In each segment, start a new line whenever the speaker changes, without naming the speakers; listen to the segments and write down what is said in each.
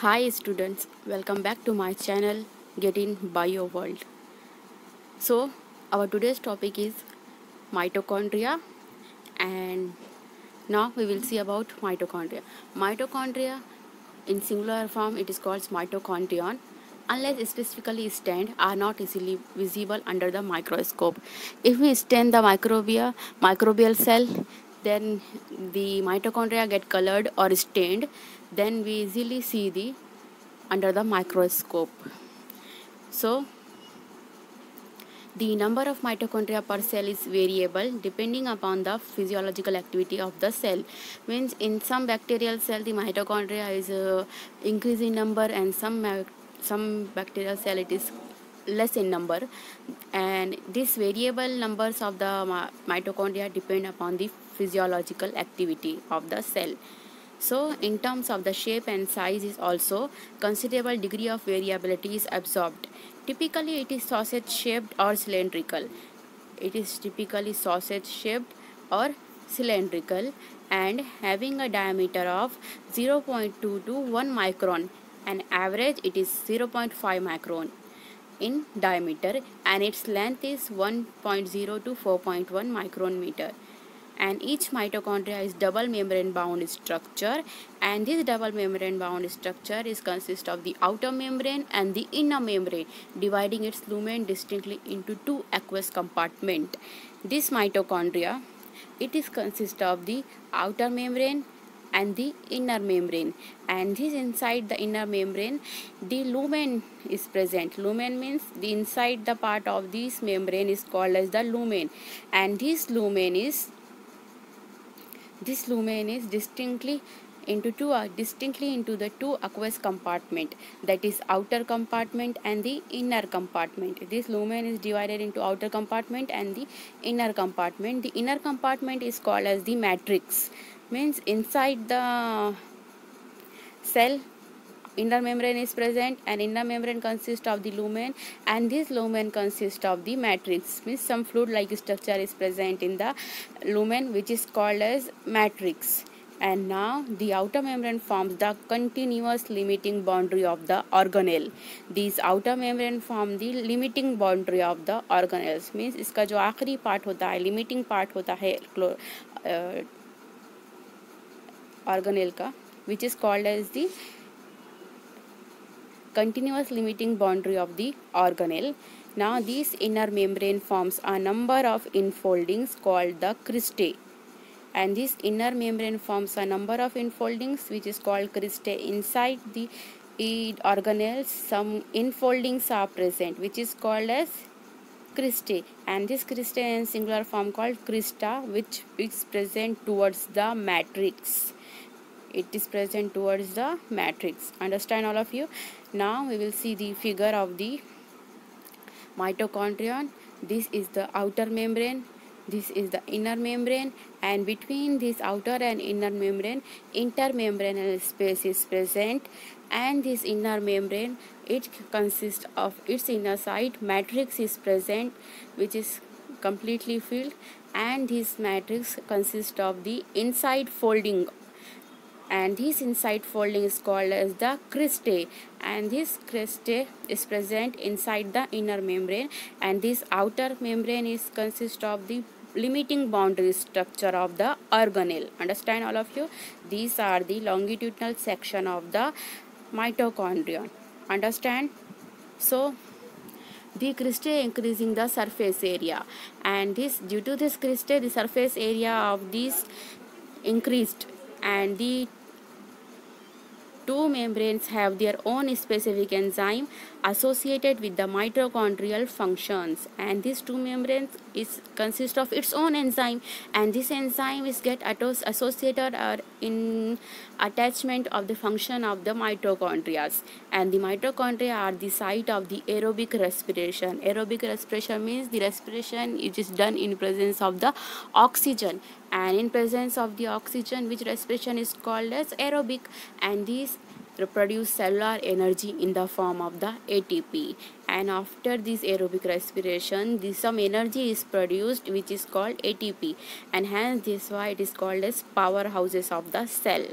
Hi students, welcome back to my channel Get in Bio World. So our today's topic is mitochondria, and now we will see about mitochondria. Mitochondria in singular form it is called mitochondrion, unless specifically stained are not easily visible under the microscope. If we stain the microbial cell, then the mitochondria get colored or stained, then we easily see the under the microscope. So the number of mitochondria per cell is variable depending upon the physiological activity of the cell. Means in some bacterial cell the mitochondria is increase in number, and some bacterial cell it is less in number, and these variable numbers of the mitochondria depend upon the physiological activity of the cell. So in terms of the shape and size is also considerable degree of variability is absorbed. Typically it is sausage shaped or cylindrical. It is typically sausage shaped or cylindrical and having a diameter of 0.2 to 1 micron. An average it is 0.5 micron in diameter, and its length is 1.0 to 4.1 micron meter. And each mitochondria is double membrane bound structure, and this double membrane bound structure is consist of the outer membrane and the inner membrane, dividing its lumen distinctly into two aqueous compartment. This mitochondria it is consist of the outer membrane and the inner membrane, and this inside the inner membrane the lumen is present. Lumen means the inside the part of this membrane is called as the lumen, and this lumen is distinctly into the two aqueous compartment, that is outer compartment and the inner compartment. This lumen is divided into outer compartment and the inner compartment. The inner compartment is called as the matrix. Means inside the cell inner membrane is present, and inner membrane consists of the lumen, and this lumen consists of the matrix. Means some fluid like structure is present in the lumen, which is called as matrix. And now the outer membrane forms the continuous limiting boundary of the organelle. These outer membrane form the limiting boundary of the organelles. Means इसका जो आखिरी part होता है, limiting part होता है organelle का, which is called as the continuous limiting boundary of the organelle. Now this inner membrane forms a number of infoldings called the cristae, and this inner membrane forms a number of infoldings which is called cristae. Inside the organelles some infoldings are present which is called as cristae, and this cristae in singular form called crista, which is present towards the matrix. It is present towards the matrix. Understand all of you? Now we will see the figure of the mitochondrion. This is the outer membrane, this is the inner membrane, and between this outer and inner membrane intermembranous space is present, and this inner membrane it consists of its inner side matrix is present which is completely filled, and this matrix consists of the inside folding, and this inside folding is called as the cristae, and this cristae is present inside the inner membrane, and this outer membrane is consist of the limiting boundary structure of the organelle. Understand all of you? These are the longitudinal section of the mitochondrion. Understand? So the cristae increasing the surface area, and this due to this cristae the surface area of these increased, and the two membranes have their own specific enzyme associated with the mitochondrial functions, and these two membranes is consist of its own enzyme, and this enzyme is get associated or in attachment of the function of the mitochondria, and the mitochondria are the site of the aerobic respiration. Aerobic respiration means the respiration which is done in presence of the oxygen, and in presence of the oxygen which respiration is called as aerobic, and these produce cellular energy in the form of the ATP, and after this aerobic respiration, some energy is produced which is called ATP, and hence this why it is called as powerhouses of the cell.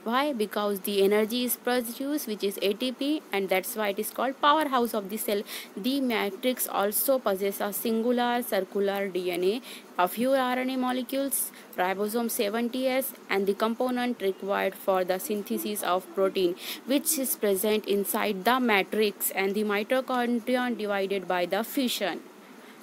Why? Because the energy is produced which is ATP, and that's why it is called powerhouse of the cell. The matrix also possesses a singular circular DNA, a few RNA molecules, ribosome 70S, and the component required for the synthesis of protein, which is present inside the matrix, and the mitochondria divided by the fission.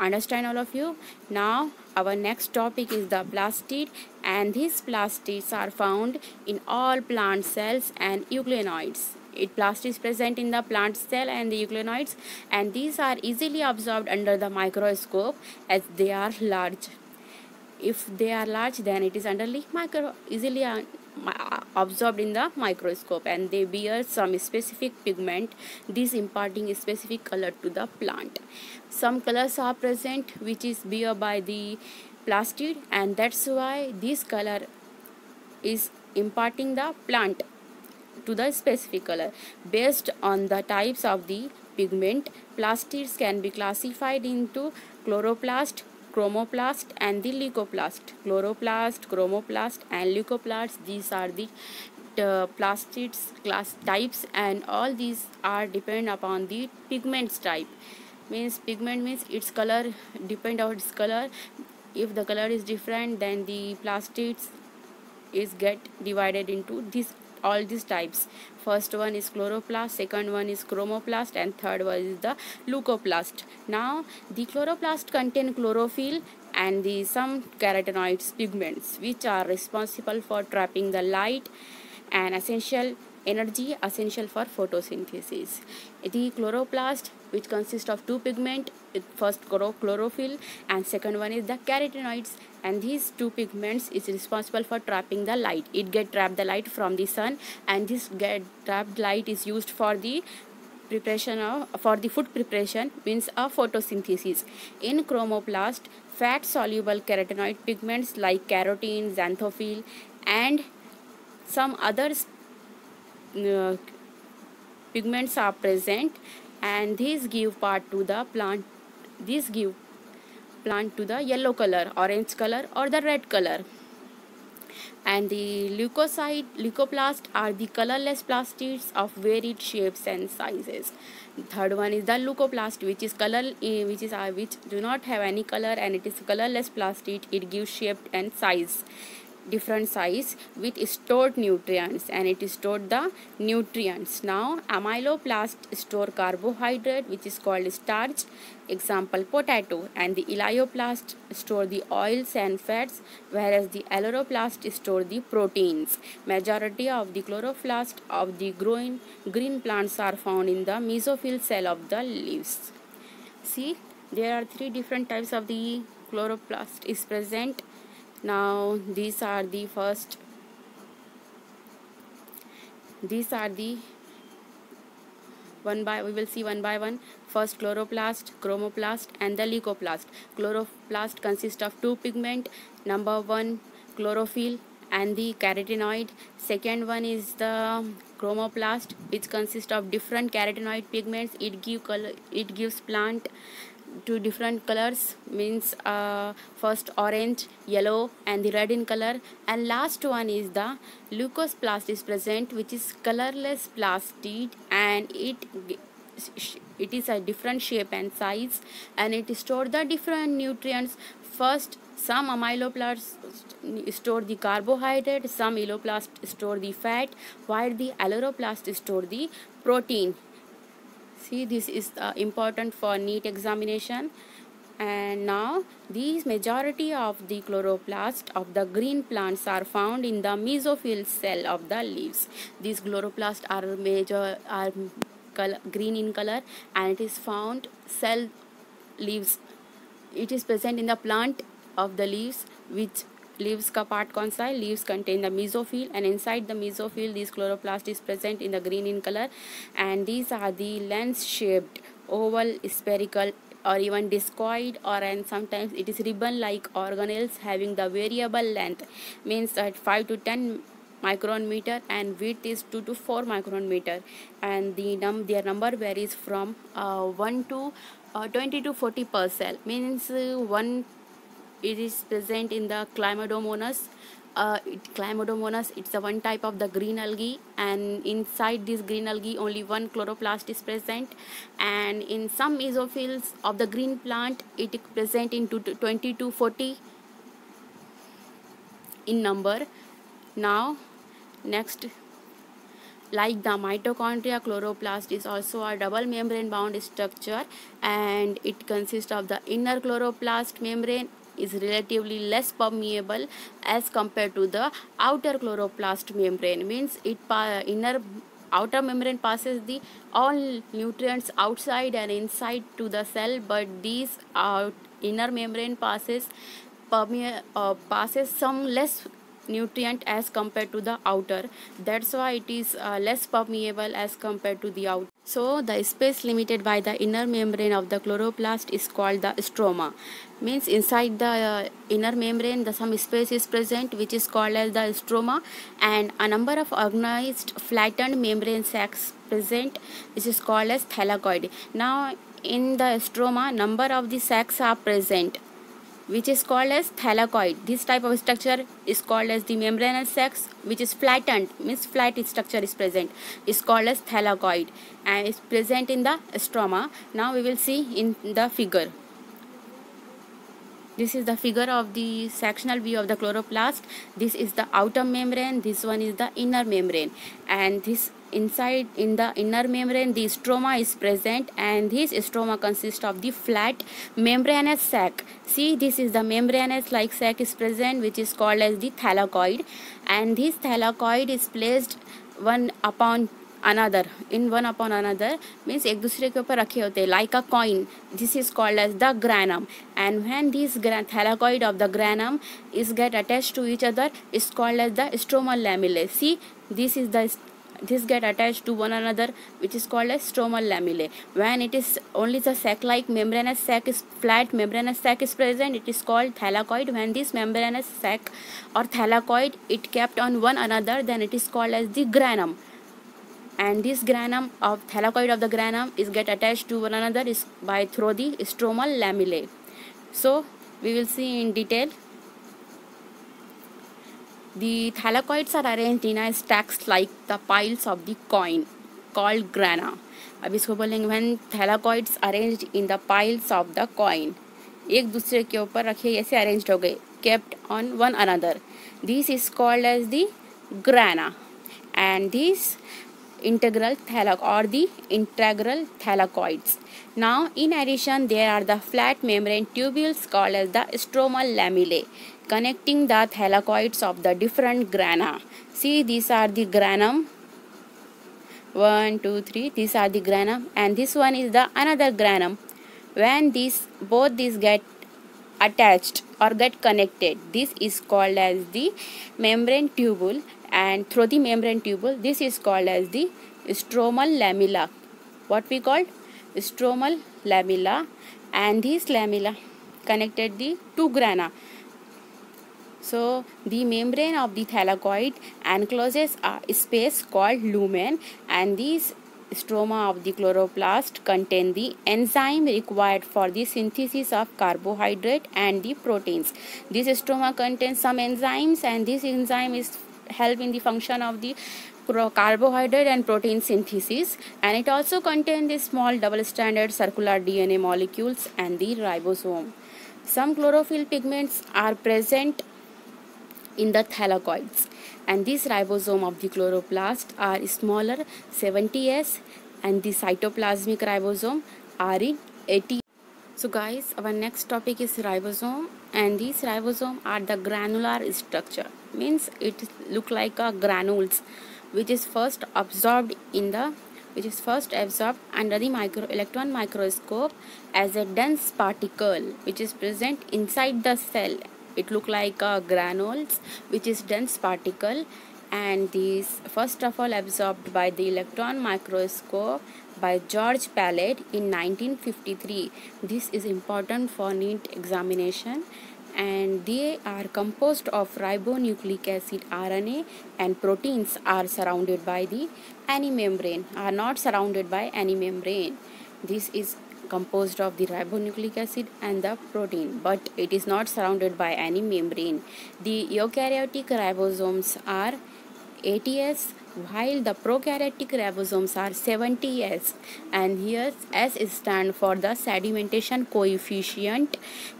Understand all of you? Now our next topic is the plastid, and these plastids are found in all plant cells and euglenoids. Plast is present in the plant cell and the euglenoids, and these are easily observed under the microscope as they are large. If they are large, then it is easily observed in the microscope, and they bear some specific pigment, this imparting a specific color to the plant. Some colors are present which is bear by the plastid, and that's why this color is imparting the plant to the specific color. Based on the types of the pigment, plastids can be classified into chloroplast, chromoplast, and the leucoplast. Chloroplast, chromoplast, and leucoplast, these are the plastids class types, and all these are depend upon the pigments type. Pigment means its color, depend on its color. If the color is different, then the plastids is get divided into all these types. First one is chloroplast, second one is chromoplast, and third one is the leucoplast. Now the chloroplast contain chlorophyll and some carotenoids pigments which are responsible for trapping the light and energy essential for photosynthesis. The chloroplast, which consists of two pigments, first chlorophyll and second one is the carotenoids, and these two pigments is responsible for trapping the light. It get trapped the light from the sun, and this get trapped light is used for the for the food preparation, means a photosynthesis. In chromoplast, fat soluble carotenoid pigments like carotene, xanthophyll, and some other pigments are present, and these give part to the plant. These give plant to the yellow color, orange color, or the red color. And the leucoplast are the colorless plastids of varied shapes and sizes. The third one is the leucoplast, which is which do not have any color, and it is colorless plastid. It gives shape and size, different size, with stored nutrients, and it is stored the nutrients. Now amyloplast store carbohydrate which is called starch, example potato, and the elaioplast store the oils and fats, whereas the aleuroplast store the proteins. Majority of the chloroplast of the green plants are found in the mesophyll cell of the leaves. See, there are three different types of the chloroplast is present. Now these are the we will see one by one. First, chloroplast, chromoplast, and the leucoplast. Chloroplast consists of two pigment. Number one, chlorophyll and the carotenoid. Second one is the chromoplast, which consists of different carotenoid pigments. It gives plant two different colors, means first orange, yellow, and the red in color, and last one is the leucoplast is present, which is colorless plastid, and it is a different shape and size, and it store the different nutrients. First, some amyloplasts store the carbohydrate, some elaioplast store the fat, while the aleuroplast store the protein. See, this is important for NEET examination. And now these majority of the chloroplast of the green plants are found in the mesophyll cell of the leaves. These chloroplasts are green in color, and it is found cell leaves. It is present in the plant of the leaves, which leaves का part कौन सा है? Leaves contain the mesophyll, and inside the mesophyll this chloroplast is present in the green in color, and these are the lens shaped, oval, spherical, or even discoid, and sometimes it is ribbon like organelles having the variable length, means at 5 to 10 micron meter, and width is 2 to 4 micron meter, and their number varies from 1 to 20 to 40 per cell. Means one, it is present in the Chlamydomonas. Chlamydomonas, it's a one type of the green algae, and inside this green algae only one chloroplast is present, and in some mesophils of the green plant it is present in 20 to 40 in number. Now next, like the mitochondria, chloroplast is also a double membrane bound structure, and it consists of the inner chloroplast membrane is relatively less permeable as compared to the outer chloroplast membrane. Means outer membrane passes the all nutrients outside and inside to the cell, but these inner membrane passes some less nutrient as compared to the outer. That's why it is less permeable as compared to the outer. So the space limited by the inner membrane of the chloroplast is called the stroma. Means inside the inner membrane some space is present which is called as the stroma, and a number of organized flattened membrane sacs present which is called as thylakoid. Now in the stroma number of the sacs are present which is called as thylakoid. This type of structure is called as the membranous sacs, which is flattened, means flat structure is present, is called as thylakoid, and is present in the stroma. Now we will see in the figure. This is the figure of the sectional view of the chloroplast. This is the outer membrane, this one is the inner membrane, and this inside in the inner membrane the stroma is present, and this stroma consists of the flat membranous sac. See, this is the membranous like sac is present which is called as the thylakoid, and this thylakoid is placed one upon another, means एक दूसरे के ऊपर रखे होते हैं like a coin. This is called as the granum, and when this thylakoid of the granum is get attached to each other is called as the stromal lamellae. See, this get attached to one another which is called as stromal lamellae. When it is only the sac like membranous sac is flat membranous sac is present, it is called thylakoid. When this membranous sac or thylakoid it kept on one another, then it is called as the granum, and this granum of thylakoid of the granum is get attached to one another is by through the stromal lamellae. So we will see in detail. The thylakoids are arranged in a stacks like the piles of the coin called grana. अब इसको बोलेंगे when thylakoids arranged in the piles of the coin, एक दूसरे के ऊपर रखे ऐसे arranged हो गए, kept on one another. This is called as the grana, and these integral thylakoids. Now in addition there are the flat membrane tubules called as the stromal lamellae connecting the thylakoids of the different grana. See, these are the granum, 1 2 3, these are the granum, and this one is the another granum. When both these get attached or get connected, this is called as the membrane tubule, and through the membrane tubule this is called as the stromal lamella. What we called stromal lamella, and these lamella connected the two grana. So the membrane of the thylakoid encloses a space called lumen, and these stroma of the chloroplast contain the enzyme required for the synthesis of carbohydrate and the proteins. This stroma contains some enzymes, and this enzyme is help in the function of the carbohydrate and protein synthesis, and it also contains the small double-stranded circular DNA molecules and the ribosome. Some chlorophyll pigments are present in the thylakoids, and this ribosome of the chloroplast are smaller 70s, and the cytoplasmic ribosome are in 80. So guys, our next topic is ribosome, and these ribosome are the granular structure, means it look like a granules which is first absorbed under the electron microscope as a dense particle which is present inside the cell. It look like granules which is dense particle, and these first of all absorbed by the electron microscope by George Palade in 1953. This is important for NEET examination, and they are composed of ribonucleic acid RNA, and proteins are surrounded by the any membrane, are not surrounded by any membrane. This is composed of the ribonucleic acid and the protein, but it is not surrounded by any membrane. The eukaryotic ribosomes are 80S, while the prokaryotic ribosomes are 70S, and here S is stand for the sedimentation coefficient.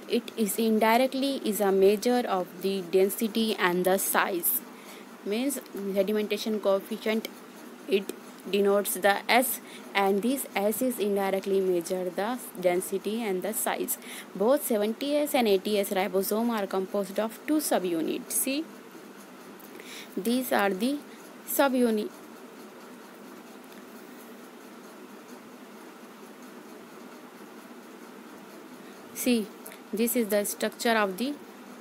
It is indirectly is a measure of the density and the size. Means sedimentation coefficient, it denotes the S, and this S is indirectly measure the density and the size. Both 70S and 80S ribosome are composed of two subunits. See, these are the subunit. See, this is the structure of the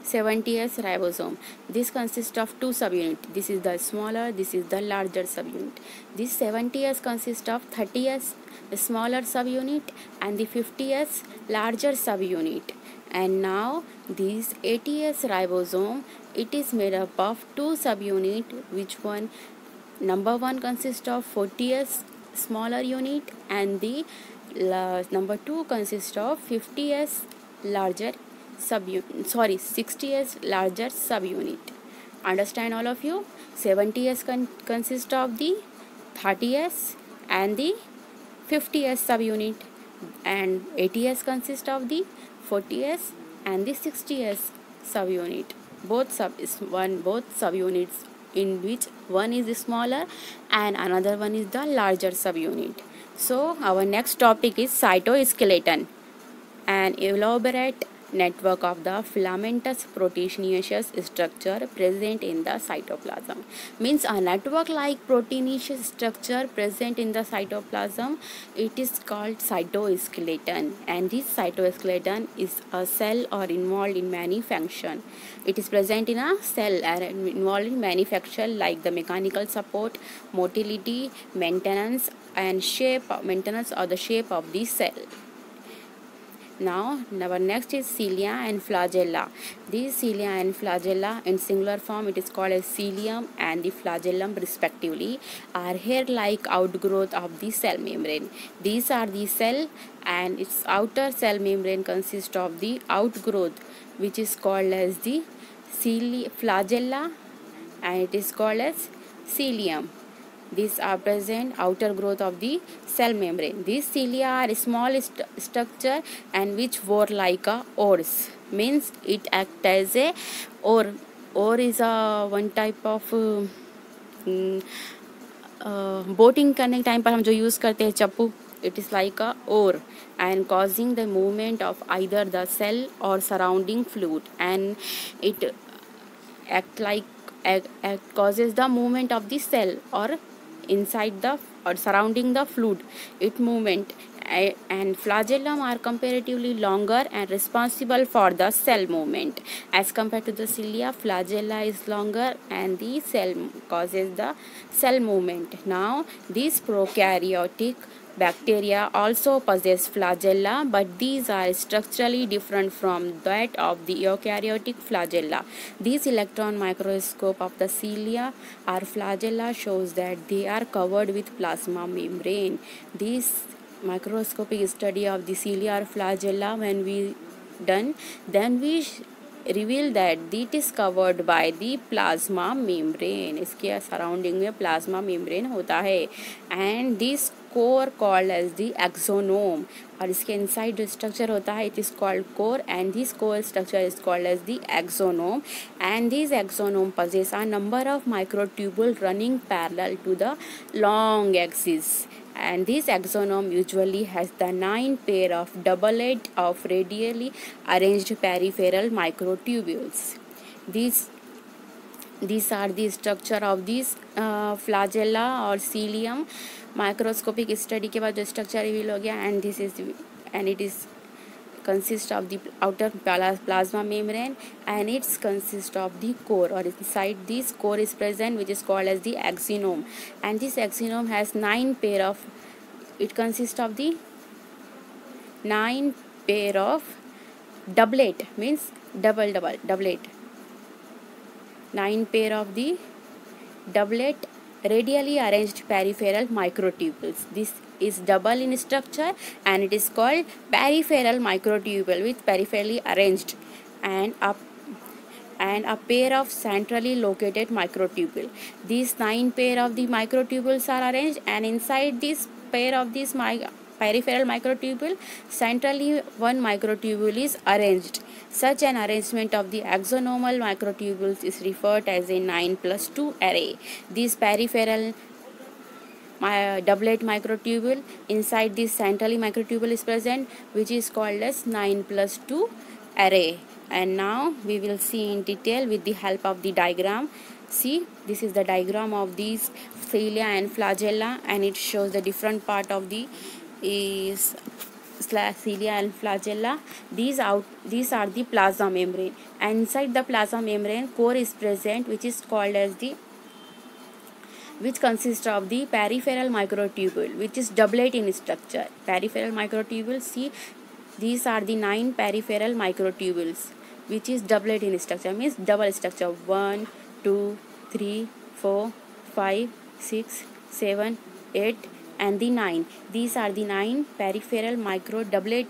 70S ribosome. This consists of two subunits. This is the smaller, this is the larger subunit. This 70S consists of 30S smaller subunit and the 50S larger subunit. And now this 80S ribosome, it is made up of two subunits, which one, number one consists of 40S smaller unit, and the number two consists of 50S larger subunit, 60S larger subunit. Understand all of you? 70S consists of the 30S and the 50S subunit, and 80S consists of the 40S and the 60S subunit. Both subunits, in which one is smaller and another one is the larger subunit. So our next topic is cytoskeleton, an elaborate network of the filamentous proteinaceous structure present in the cytoplasm. Means a network like proteinaceous structure present in the cytoplasm, it is called cytoskeleton, and this cytoskeleton is a cell or involved in many function. It is present in a cell and involved in many function like the mechanical support, motility, maintenance and maintenance or the shape of the cell. Now our next is cilia and flagella. These cilia and flagella, in singular form it is called as cilium and the flagellum respectively, are hair-like outgrowth of the cell membrane. These are the cell, and its outer cell membrane consists of the outgrowth, which is called as the flagella, and it is called as cilium. These are present outer growth of the cell membrane. These cilia are small structure and which work like a oars. Means it acts as a oar. Oar is a one type of boating करने के time पर हम जो use करते हैं चप्पू, it is like a oar and causing the movement of either the cell or surrounding fluid, and it causes the movement of the cell or inside the or surrounding the fluid, it movement. And flagellum are comparatively longer and responsible for the cell movement. As compared to the cilia, flagella is longer and the cell causes the cell movement. Now these prokaryotic bacteria also possess flagella, but these are structurally different from that of the eukaryotic flagella. This electron microscope of the cilia or flagella shows that they are covered with plasma membrane. This microscopic study of the cilia or flagella, when we done, then we reveal that it is covered by the plasma membrane. इसके surrounding में plasma membrane होता है, and this core called as the axonome, और इसके inside जो structure होता है it is called core, and this core structure is called as the axonome, and this axonome possess a number of microtubule running parallel to the long axis, and this axonome usually has the 9 pair of doublet of radially arranged peripheral microtubules. These are the structure of these flagella or cilium. Microscopic study के बाद जो structure reveal हो गया, and it is consist of the outer plasma membrane, and it consists of the core, or inside this core is present, which is called as the axonome, and this axonome has 9 pair of, it consists of the 9 pair of doublet, means doublet. 9 pair of the doublet radially arranged peripheral microtubules. This is double in structure and it is called peripheral microtubule with peripherally arranged and a pair of centrally located microtubule. These 9 pair of the microtubules are arranged, and inside this pair of this peripheral microtubule, centrally one microtubule is arranged. Such an arrangement of the axonomal microtubules is referred as a 9+2 array. This peripheral doublet microtubule inside this centrally microtubule is present, which is called as 9+2 array. And now we will see in detail with the help of the diagram. See, this is the diagram of these cilia and flagella, and it shows the different part of the cilia and flagella. These are the plasma membrane, and inside the plasma membrane core is present, which consists of the peripheral microtubule, which is doublet in structure. Peripheral microtubule, see, these are the 9 peripheral microtubules, which is doublet in structure, means double structure. 1, 2, 3, 4, 5, 6, 7, 8 and the 9. These are the 9 peripheral micro doublet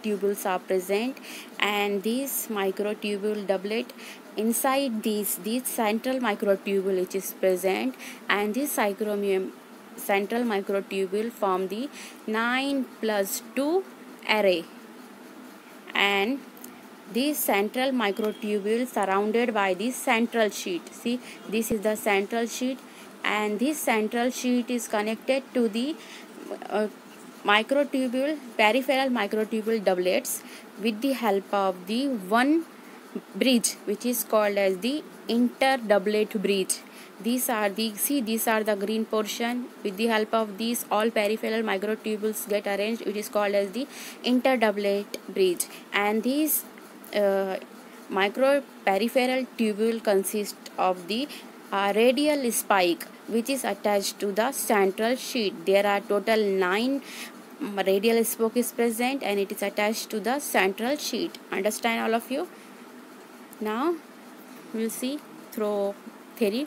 tubules are present, and this microtubule doublet inside this central microtubule which is present, and this central microtubule form the 9+2 array. And this central microtubule surrounded by this central sheet. See, this is the central sheet, and this central sheet is connected to the peripheral microtubule doublets with the help of the one bridge, which is called as the inter-doublet bridge. These are the green portion. With the help of these, all peripheral microtubules get arranged. It is called as the inter-doublet bridge. And these peripheral tubule consist of the radial spike, which is attached to the central sheet. There are total 9 radial spoke is present, and it is attached to the central sheet. Understand, all of you? Now we will see through theory.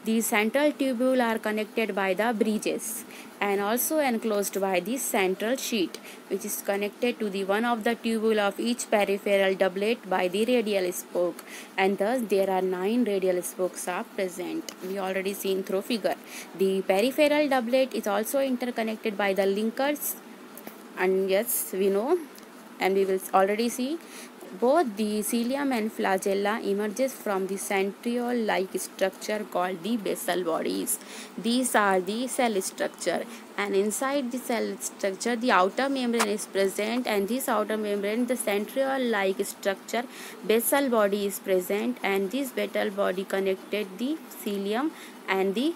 These central tubule are connected by the bridges and also enclosed by the central sheet, which is connected to the one of the tubule of each peripheral doublet by the radial spoke, and thus there are 9 radial spokes are present. We already seen through figure. The peripheral doublet is also interconnected by the linkers, and yes, we know, and we will already see. Both the cilium and flagella emerges from the centriole-like structure called the basal bodies. These are the cell structure, and inside the cell structure the outer membrane is present, and this outer membrane, the centriole-like structure, basal body is present, and this basal body connected the cilium and the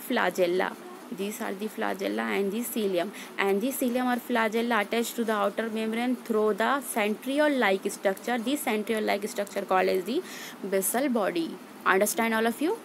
flagella. These are the flagella and the cilium, and the cilium or flagella attached to the outer membrane through the centriole-like structure. This centriole-like structure called as the basal body. Understand, all of you?